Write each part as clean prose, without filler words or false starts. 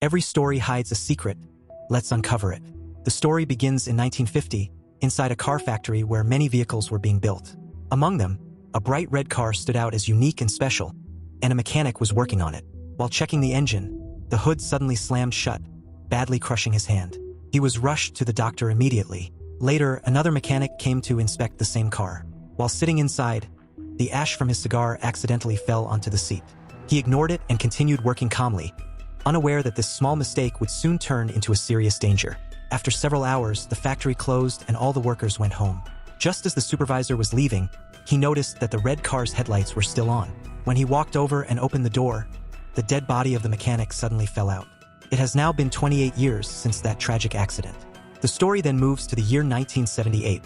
Every story hides a secret. Let's uncover it. The story begins in 1950, inside a car factory where many vehicles were being built. Among them, a bright red car stood out as unique and special, and a mechanic was working on it. While checking the engine, the hood suddenly slammed shut, badly crushing his hand. He was rushed to the doctor immediately. Later, another mechanic came to inspect the same car. While sitting inside, the ash from his cigar accidentally fell onto the seat. He ignored it and continued working calmly, unaware that this small mistake would soon turn into a serious danger. After several hours, the factory closed and all the workers went home. Just as the supervisor was leaving, he noticed that the red car's headlights were still on. When he walked over and opened the door, the dead body of the mechanic suddenly fell out. It has now been 28 years since that tragic accident. The story then moves to the year 1978,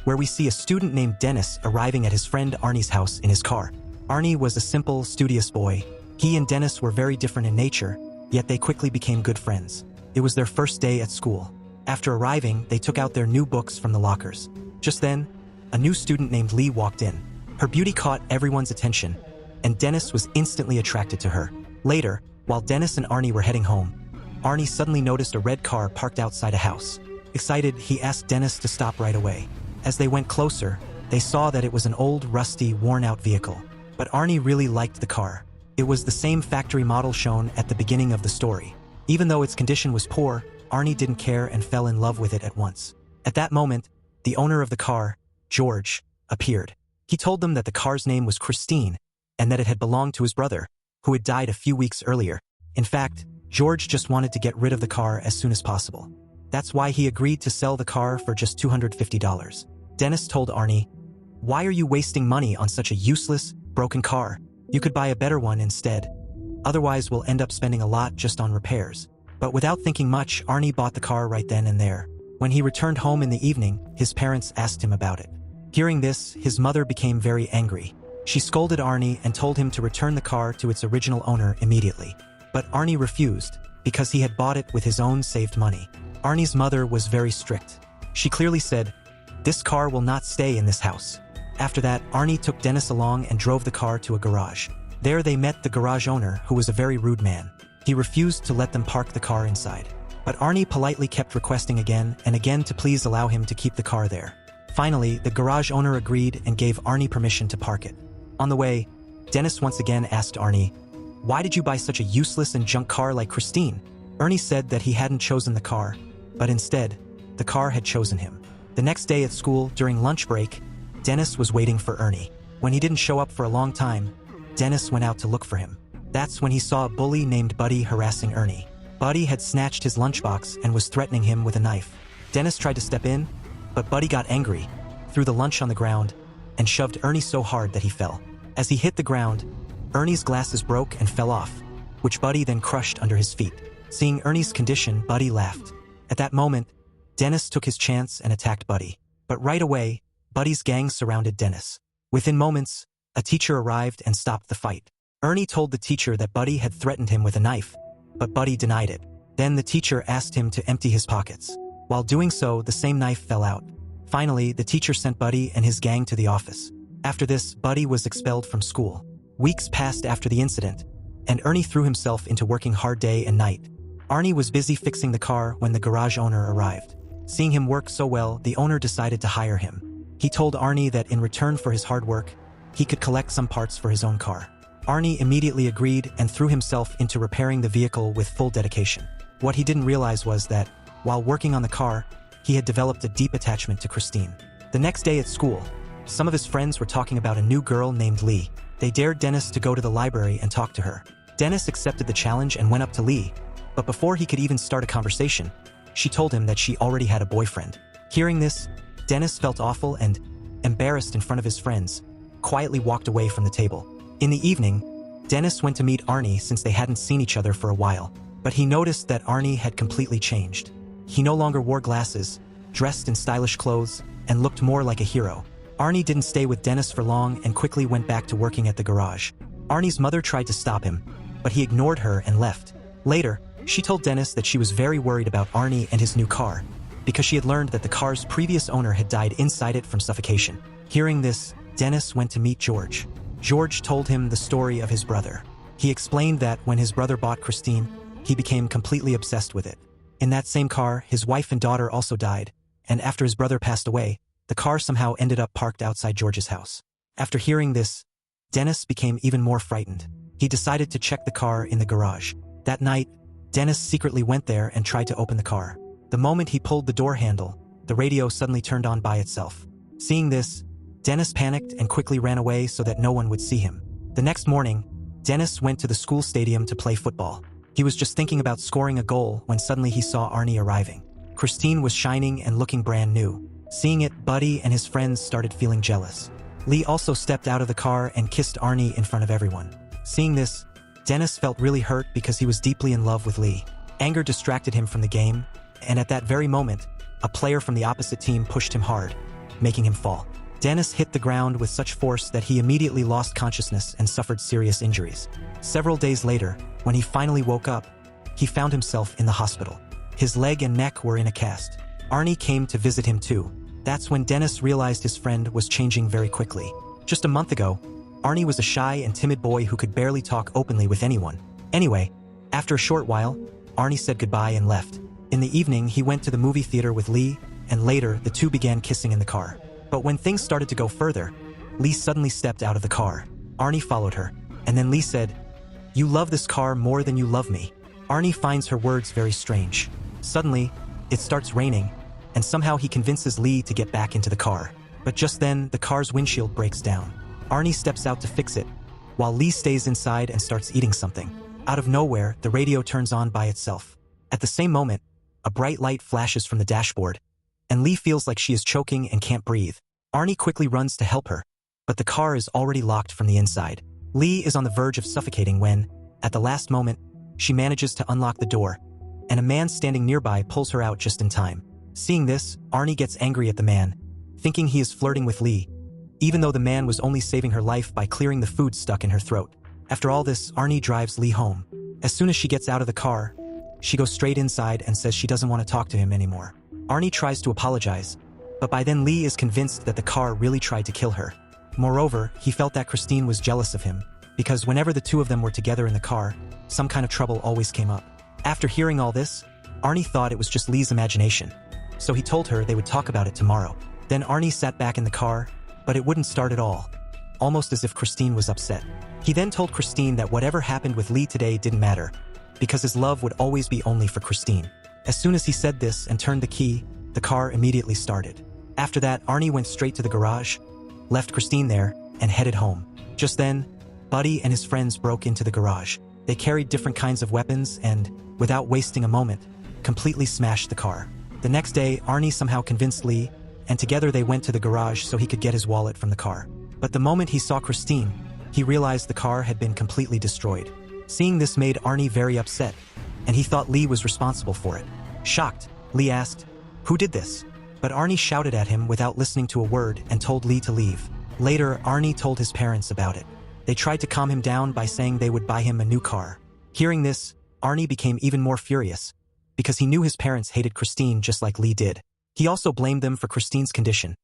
where we see a student named Dennis arriving at his friend Arnie's house in his car. Arnie was a simple, studious boy. He and Dennis were very different in nature, yet they quickly became good friends. It was their first day at school. After arriving, they took out their new books from the lockers. Just then, a new student named Lee walked in. Her beauty caught everyone's attention, and Dennis was instantly attracted to her. Later, while Dennis and Arnie were heading home, Arnie suddenly noticed a red car parked outside a house. Excited, he asked Dennis to stop right away. As they went closer, they saw that it was an old, rusty, worn-out vehicle. But Arnie really liked the car. It was the same factory model shown at the beginning of the story. Even though its condition was poor, Arnie didn't care and fell in love with it at once. At that moment, the owner of the car, George, appeared. He told them that the car's name was Christine and that it had belonged to his brother, who had died a few weeks earlier. In fact, George just wanted to get rid of the car as soon as possible. That's why he agreed to sell the car for just $250. Dennis told Arnie, "Why are you wasting money on such a useless, broken car? You could buy a better one instead. Otherwise, we'll end up spending a lot just on repairs." But without thinking much, Arnie bought the car right then and there. When he returned home in the evening, his parents asked him about it. Hearing this, his mother became very angry. She scolded Arnie and told him to return the car to its original owner immediately. But Arnie refused, because he had bought it with his own saved money. Arnie's mother was very strict. She clearly said, "This car will not stay in this house." After that, Arnie took Dennis along and drove the car to a garage. There they met the garage owner, who was a very rude man. He refused to let them park the car inside. But Arnie politely kept requesting again and again to please allow him to keep the car there. Finally, the garage owner agreed and gave Arnie permission to park it. On the way, Dennis once again asked Arnie, "Why did you buy such a useless and junk car like Christine?" Ernie said that he hadn't chosen the car, but instead, the car had chosen him. The next day at school, during lunch break, Dennis was waiting for Ernie. When he didn't show up for a long time, Dennis went out to look for him. That's when he saw a bully named Buddy harassing Ernie. Buddy had snatched his lunchbox and was threatening him with a knife. Dennis tried to step in, but Buddy got angry, threw the lunch on the ground, and shoved Ernie so hard that he fell. As he hit the ground, Ernie's glasses broke and fell off, which Buddy then crushed under his feet. Seeing Ernie's condition, Buddy laughed. At that moment, Dennis took his chance and attacked Buddy. But right away, Buddy's gang surrounded Dennis. Within moments, a teacher arrived and stopped the fight. Ernie told the teacher that Buddy had threatened him with a knife, but Buddy denied it. Then the teacher asked him to empty his pockets. While doing so, the same knife fell out. Finally, the teacher sent Buddy and his gang to the office. After this, Buddy was expelled from school. Weeks passed after the incident, and Ernie threw himself into working hard day and night. Arnie was busy fixing the car when the garage owner arrived. Seeing him work so well, the owner decided to hire him. He told Arnie that in return for his hard work, he could collect some parts for his own car. Arnie immediately agreed and threw himself into repairing the vehicle with full dedication. What he didn't realize was that, while working on the car, he had developed a deep attachment to Christine. The next day at school, some of his friends were talking about a new girl named Lee. They dared Dennis to go to the library and talk to her. Dennis accepted the challenge and went up to Lee, but before he could even start a conversation, she told him that she already had a boyfriend. Hearing this, Dennis felt awful and, embarrassed in front of his friends, quietly walked away from the table. In the evening, Dennis went to meet Arnie since they hadn't seen each other for a while, but he noticed that Arnie had completely changed. He no longer wore glasses, dressed in stylish clothes, and looked more like a hero. Arnie didn't stay with Dennis for long and quickly went back to working at the garage. Arnie's mother tried to stop him, but he ignored her and left. Later, she told Dennis that she was very worried about Arnie and his new car, because she had learned that the car's previous owner had died inside it from suffocation. Hearing this, Dennis went to meet George. George told him the story of his brother. He explained that when his brother bought Christine, he became completely obsessed with it. In that same car, his wife and daughter also died, and after his brother passed away, the car somehow ended up parked outside George's house. After hearing this, Dennis became even more frightened. He decided to check the car in the garage. That night, Dennis secretly went there and tried to open the car. The moment he pulled the door handle, the radio suddenly turned on by itself. Seeing this, Dennis panicked and quickly ran away so that no one would see him. The next morning, Dennis went to the school stadium to play football. He was just thinking about scoring a goal when suddenly he saw Arnie arriving. Christine was shining and looking brand new. Seeing it, Buddy and his friends started feeling jealous. Lee also stepped out of the car and kissed Arnie in front of everyone. Seeing this, Dennis felt really hurt because he was deeply in love with Lee. Anger distracted him from the game, and at that very moment, a player from the opposite team pushed him hard, making him fall. Dennis hit the ground with such force that he immediately lost consciousness and suffered serious injuries. Several days later, when he finally woke up, he found himself in the hospital. His leg and neck were in a cast. Arnie came to visit him too. That's when Dennis realized his friend was changing very quickly. Just a month ago, Arnie was a shy and timid boy who could barely talk openly with anyone. Anyway, after a short while, Arnie said goodbye and left. In the evening, he went to the movie theater with Lee, and later, the two began kissing in the car. But when things started to go further, Lee suddenly stepped out of the car. Arnie followed her, and then Lee said, "You love this car more than you love me." Arnie finds her words very strange. Suddenly, it starts raining, and somehow he convinces Lee to get back into the car. But just then, the car's windshield breaks down. Arnie steps out to fix it, while Lee stays inside and starts eating something. Out of nowhere, the radio turns on by itself. At the same moment, a bright light flashes from the dashboard, and Lee feels like she is choking and can't breathe. Arnie quickly runs to help her, but the car is already locked from the inside. Lee is on the verge of suffocating when, at the last moment, she manages to unlock the door, and a man standing nearby pulls her out just in time. Seeing this, Arnie gets angry at the man, thinking he is flirting with Lee, even though the man was only saving her life by clearing the food stuck in her throat. After all this, Arnie drives Lee home. As soon as she gets out of the car, she goes straight inside and says she doesn't want to talk to him anymore. Arnie tries to apologize, but by then Lee is convinced that the car really tried to kill her. Moreover, he felt that Christine was jealous of him, because whenever the two of them were together in the car, some kind of trouble always came up. After hearing all this, Arnie thought it was just Lee's imagination, so he told her they would talk about it tomorrow. Then Arnie sat back in the car, but it wouldn't start at all, almost as if Christine was upset. He then told Christine that whatever happened with Lee today didn't matter, because his love would always be only for Christine. As soon as he said this and turned the key, the car immediately started. After that, Arnie went straight to the garage, left Christine there, and headed home. Just then, Buddy and his friends broke into the garage. They carried different kinds of weapons and, without wasting a moment, completely smashed the car. The next day, Arnie somehow convinced Lee, and together they went to the garage so he could get his wallet from the car. But the moment he saw Christine, he realized the car had been completely destroyed. Seeing this made Arnie very upset, and he thought Lee was responsible for it. Shocked, Lee asked, "Who did this?" But Arnie shouted at him without listening to a word and told Lee to leave. Later, Arnie told his parents about it. They tried to calm him down by saying they would buy him a new car. Hearing this, Arnie became even more furious, because he knew his parents hated Christine just like Lee did. He also blamed them for Christine's condition,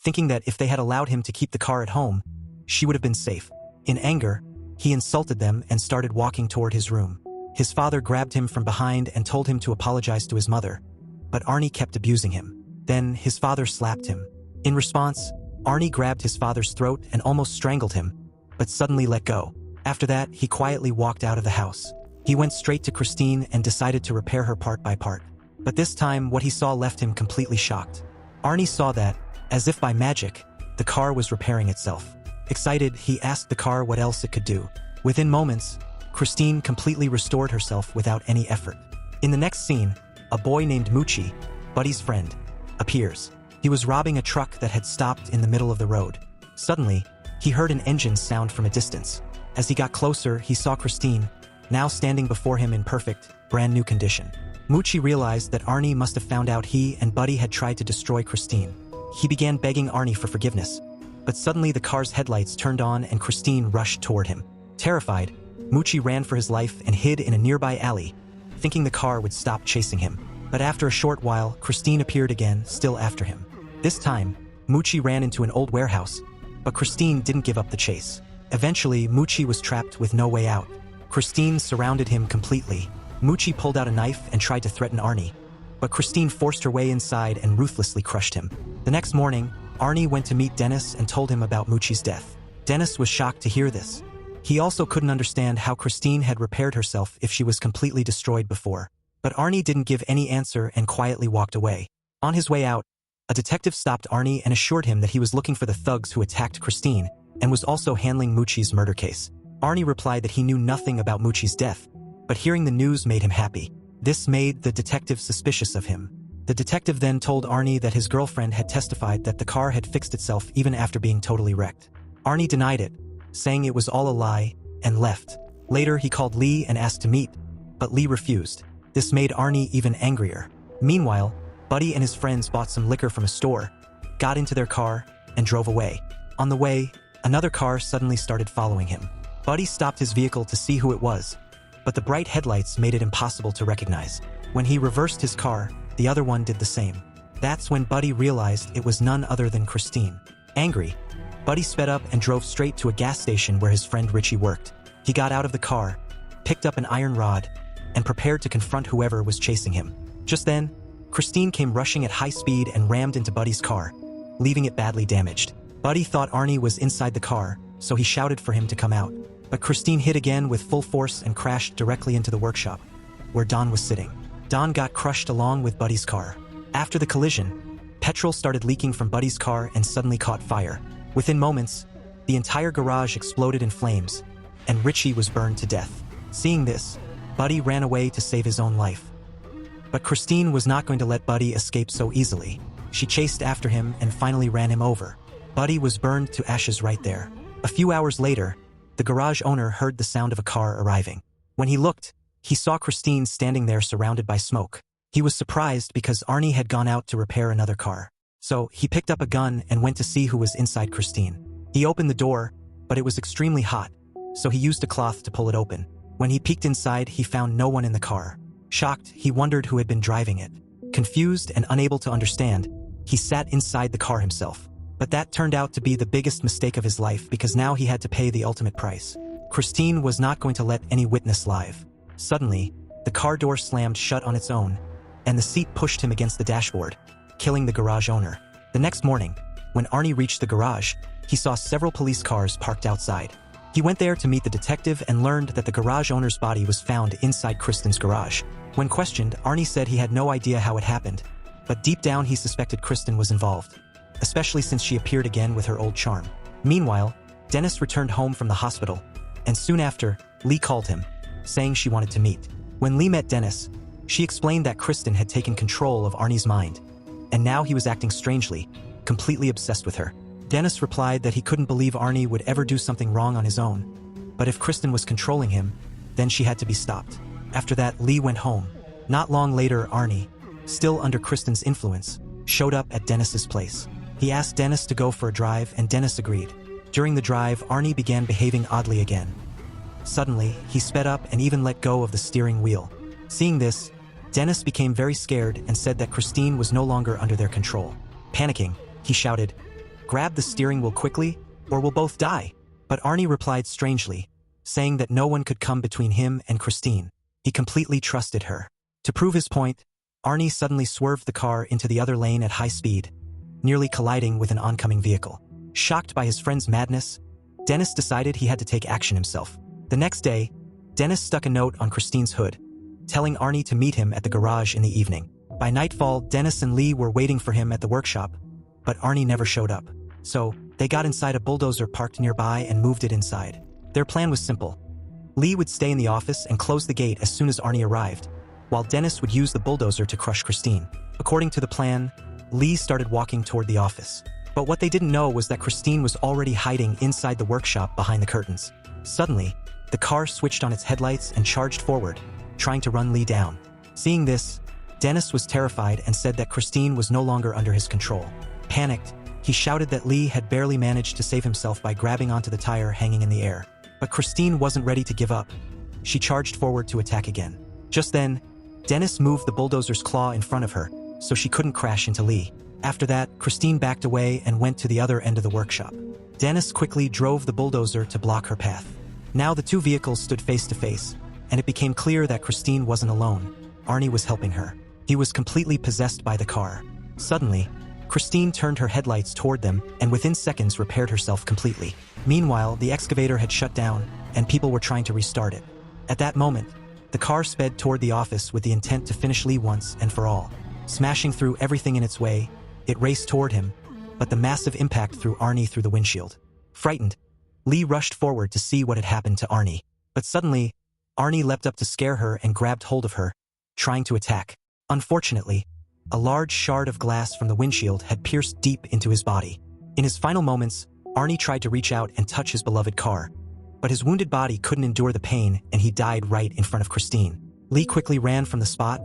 thinking that if they had allowed him to keep the car at home, she would have been safe. In anger, he insulted them and started walking toward his room. His father grabbed him from behind and told him to apologize to his mother, but Arnie kept abusing him. Then his father slapped him. In response, Arnie grabbed his father's throat and almost strangled him, but suddenly let go. After that, he quietly walked out of the house. He went straight to Christine and decided to repair her part by part. But this time, what he saw left him completely shocked. Arnie saw that, as if by magic, the car was repairing itself. Excited, he asked the car what else it could do. Within moments, Christine completely restored herself without any effort. In the next scene, a boy named Moochie, Buddy's friend, appears. He was robbing a truck that had stopped in the middle of the road. Suddenly, he heard an engine sound from a distance. As he got closer, he saw Christine, now standing before him in perfect, brand new condition. Moochie realized that Arnie must have found out he and Buddy had tried to destroy Christine. He began begging Arnie for forgiveness, but suddenly the car's headlights turned on and Christine rushed toward him. Terrified, Moochie ran for his life and hid in a nearby alley, thinking the car would stop chasing him. But after a short while, Christine appeared again, still after him. This time, Moochie ran into an old warehouse, but Christine didn't give up the chase. Eventually, Moochie was trapped with no way out. Christine surrounded him completely, Moochie pulled out a knife and tried to threaten Arnie, but Christine forced her way inside and ruthlessly crushed him. The next morning, Arnie went to meet Dennis and told him about Moochie's death. Dennis was shocked to hear this. He also couldn't understand how Christine had repaired herself if she was completely destroyed before. But Arnie didn't give any answer and quietly walked away. On his way out, a detective stopped Arnie and assured him that he was looking for the thugs who attacked Christine and was also handling Moochie's murder case. Arnie replied that he knew nothing about Moochie's death, but hearing the news made him happy. This made the detective suspicious of him. The detective then told Arnie that his girlfriend had testified that the car had fixed itself even after being totally wrecked. Arnie denied it, saying it was all a lie, and left. Later, he called Lee and asked to meet, but Lee refused. This made Arnie even angrier. Meanwhile, Buddy and his friends bought some liquor from a store, got into their car, and drove away. On the way, another car suddenly started following him. Buddy stopped his vehicle to see who it was, but the bright headlights made it impossible to recognize. When he reversed his car, the other one did the same. That's when Buddy realized it was none other than Christine. Angry, Buddy sped up and drove straight to a gas station where his friend Richie worked. He got out of the car, picked up an iron rod, and prepared to confront whoever was chasing him. Just then, Christine came rushing at high speed and rammed into Buddy's car, leaving it badly damaged. Buddy thought Arnie was inside the car, so he shouted for him to come out. But Christine hit again with full force and crashed directly into the workshop, where Don was sitting. Don got crushed along with Buddy's car. After the collision, petrol started leaking from Buddy's car and suddenly caught fire. Within moments, the entire garage exploded in flames, and Richie was burned to death. Seeing this, Buddy ran away to save his own life. But Christine was not going to let Buddy escape so easily. She chased after him and finally ran him over. Buddy was burned to ashes right there. A few hours later, the garage owner heard the sound of a car arriving. When he looked, he saw Christine standing there surrounded by smoke. He was surprised because Arnie had gone out to repair another car. So he picked up a gun and went to see who was inside Christine. He opened the door, but it was extremely hot, so he used a cloth to pull it open. When he peeked inside, he found no one in the car. Shocked, he wondered who had been driving it. Confused and unable to understand, he sat inside the car himself. But that turned out to be the biggest mistake of his life because now he had to pay the ultimate price. Christine was not going to let any witness live. Suddenly, the car door slammed shut on its own, and the seat pushed him against the dashboard, killing the garage owner. The next morning, when Arnie reached the garage, he saw several police cars parked outside. He went there to meet the detective and learned that the garage owner's body was found inside Kristen's garage. When questioned, Arnie said he had no idea how it happened, but deep down he suspected Kristen was involved, especially since she appeared again with her old charm. Meanwhile, Dennis returned home from the hospital, and soon after, Lee called him, saying she wanted to meet. When Lee met Dennis, she explained that Kristen had taken control of Arnie's mind, and now he was acting strangely, completely obsessed with her. Dennis replied that he couldn't believe Arnie would ever do something wrong on his own, but if Kristen was controlling him, then she had to be stopped. After that, Lee went home. Not long later, Arnie, still under Kristen's influence, showed up at Dennis's place. He asked Dennis to go for a drive, and Dennis agreed. During the drive, Arnie began behaving oddly again. Suddenly, he sped up and even let go of the steering wheel. Seeing this, Dennis became very scared and said that Christine was no longer under their control. Panicking, he shouted, "Grab the steering wheel quickly, or we'll both die." But Arnie replied strangely, saying that no one could come between him and Christine. He completely trusted her. To prove his point, Arnie suddenly swerved the car into the other lane at high speed, nearly colliding with an oncoming vehicle. Shocked by his friend's madness, Dennis decided he had to take action himself. The next day, Dennis stuck a note on Christine's hood, telling Arnie to meet him at the garage in the evening. By nightfall, Dennis and Lee were waiting for him at the workshop, but Arnie never showed up. So, they got inside a bulldozer parked nearby and moved it inside. Their plan was simple. Lee would stay in the office and close the gate as soon as Arnie arrived, while Dennis would use the bulldozer to crush Christine. According to the plan, Lee started walking toward the office. But what they didn't know was that Christine was already hiding inside the workshop behind the curtains. Suddenly, the car switched on its headlights and charged forward, trying to run Lee down. Seeing this, Dennis was terrified and said that Christine was no longer under his control. Panicked, he shouted that Lee had barely managed to save himself by grabbing onto the tire hanging in the air. But Christine wasn't ready to give up. She charged forward to attack again. Just then, Dennis moved the bulldozer's claw in front of her, so she couldn't crash into Lee. After that, Christine backed away and went to the other end of the workshop. Dennis quickly drove the bulldozer to block her path. Now the two vehicles stood face to face, and it became clear that Christine wasn't alone. Arnie was helping her. He was completely possessed by the car. Suddenly, Christine turned her headlights toward them and within seconds repaired herself completely. Meanwhile, the excavator had shut down, and people were trying to restart it. At that moment, the car sped toward the office with the intent to finish Lee once and for all. Smashing through everything in its way, it raced toward him, but the massive impact threw Arnie through the windshield. Frightened, Lee rushed forward to see what had happened to Arnie. But suddenly, Arnie leapt up to scare her and grabbed hold of her, trying to attack. Unfortunately, a large shard of glass from the windshield had pierced deep into his body. In his final moments, Arnie tried to reach out and touch his beloved car, but his wounded body couldn't endure the pain and he died right in front of Christine. Lee quickly ran from the spot,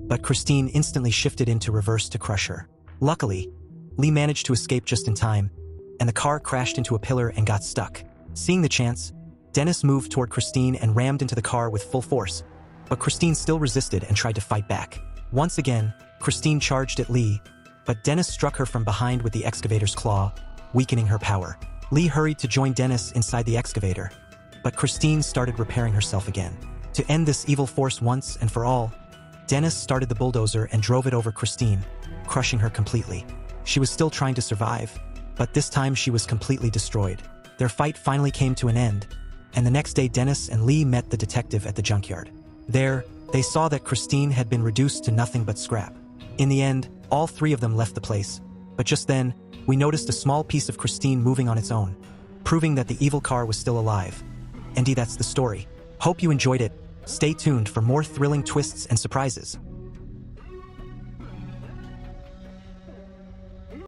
but Christine instantly shifted into reverse to crush her. Luckily, Lee managed to escape just in time, and the car crashed into a pillar and got stuck. Seeing the chance, Dennis moved toward Christine and rammed into the car with full force, but Christine still resisted and tried to fight back. Once again, Christine charged at Lee, but Dennis struck her from behind with the excavator's claw, weakening her power. Lee hurried to join Dennis inside the excavator, but Christine started repairing herself again. To end this evil force once and for all, Dennis started the bulldozer and drove it over Christine, crushing her completely. She was still trying to survive, but this time she was completely destroyed. Their fight finally came to an end, and the next day Dennis and Lee met the detective at the junkyard. There, they saw that Christine had been reduced to nothing but scrap. In the end, all three of them left the place, but just then, we noticed a small piece of Christine moving on its own, proving that the evil car was still alive. And that's the story. Hope you enjoyed it. Stay tuned for more thrilling twists and surprises.